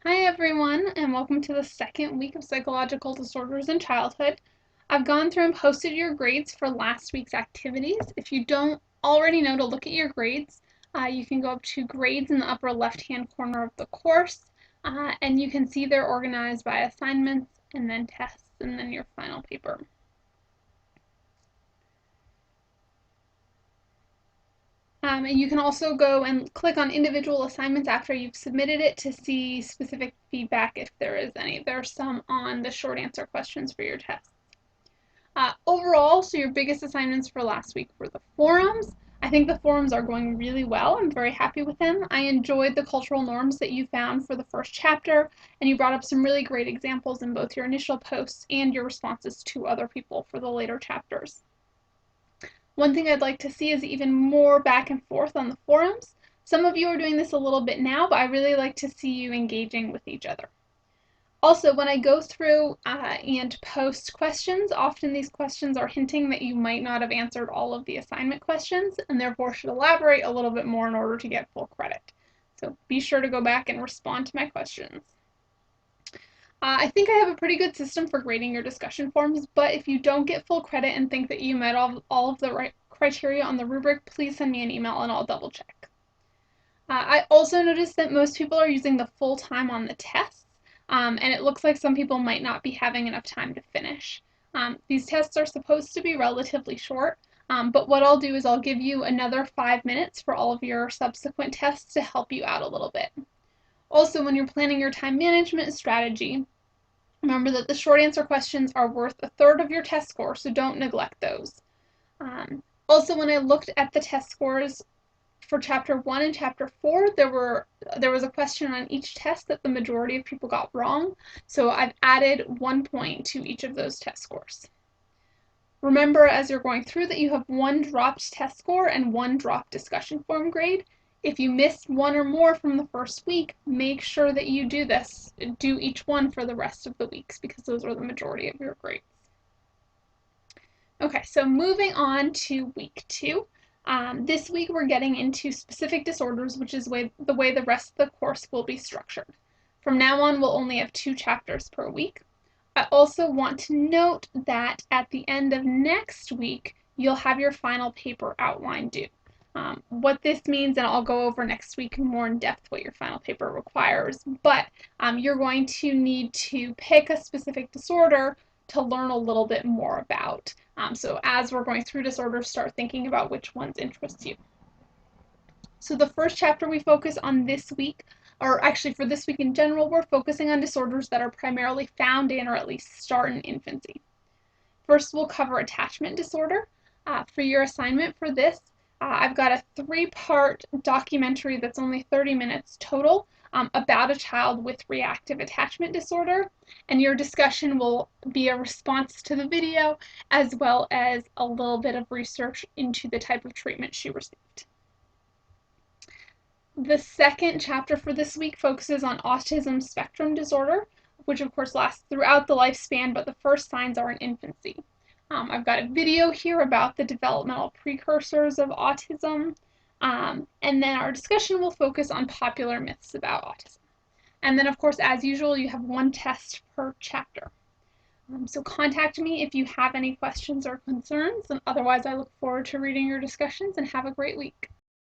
Hi everyone, and welcome to the second week of Psychological Disorders in Childhood. I've gone through and posted your grades for last week's activities. If you don't already know to look at your grades, you can go up to grades in the upper left-hand corner of the course, and you can see they're organized by assignments and then tests and then your final paper. And you can also go and click on individual assignments after you've submitted it to see specific feedback if there is any. There are some on the short answer questions for your tests. Overall, so your biggest assignments for last week were the forums. I think the forums are going really well. I'm very happy with them. I enjoyed the cultural norms that you found for the first chapter, and you brought up some really great examples in both your initial posts and your responses to other people for the later chapters. One thing I'd like to see is even more back and forth on the forums. Some of you are doing this a little bit now, but I really like to see you engaging with each other. Also, when I go through and post questions, often these questions are hinting that you might not have answered all of the assignment questions and therefore should elaborate a little bit more in order to get full credit. So be sure to go back and respond to my questions. I think I have a pretty good system for grading your discussion forums, but if you don't get full credit and think that you met all of the right criteria on the rubric, please send me an email and I'll double check. I also noticed that most people are using the full time on the tests, and it looks like some people might not be having enough time to finish. These tests are supposed to be relatively short, but what I'll do is I'll give you another 5 minutes for all of your subsequent tests to help you out a little bit. Also, when you're planning your time management strategy, remember that the short answer questions are worth a third of your test score, so don't neglect those. Also, when I looked at the test scores for chapter 1 and chapter 4, there was a question on each test that the majority of people got wrong, so I've added 1 point to each of those test scores. Remember, as you're going through, that you have 1 dropped test score and 1 dropped discussion forum grade. If you missed 1 or more from the first week, make sure that you do each one for the rest of the weeks, because those are the majority of your grades. Okay, so moving on to week 2. This week we're getting into specific disorders, which is the way the rest of the course will be structured. From now on, we'll only have 2 chapters per week. I also want to note that at the end of next week, you'll have your final paper outline due. What this means, and I'll go over next week more in depth what your final paper requires, but you're going to need to pick a specific disorder to learn a little bit more about. So as we're going through disorders, start thinking about which ones interest you. So the first chapter we focus on this week, or actually for this week in general, we're focusing on disorders that are primarily found in or at least start in infancy. First, we'll cover attachment disorder. For your assignment for this, I've got a 3-part documentary that's only 30 minutes total about a child with reactive attachment disorder, and your discussion will be a response to the video as well as a little bit of research into the type of treatment she received. The second chapter for this week focuses on autism spectrum disorder, which of course lasts throughout the lifespan, but the first signs are in infancy. I've got a video here about the developmental precursors of autism, and then our discussion will focus on popular myths about autism. And then, of course, as usual, you have 1 test per chapter. So contact me if you have any questions or concerns, and otherwise I look forward to reading your discussions, and have a great week.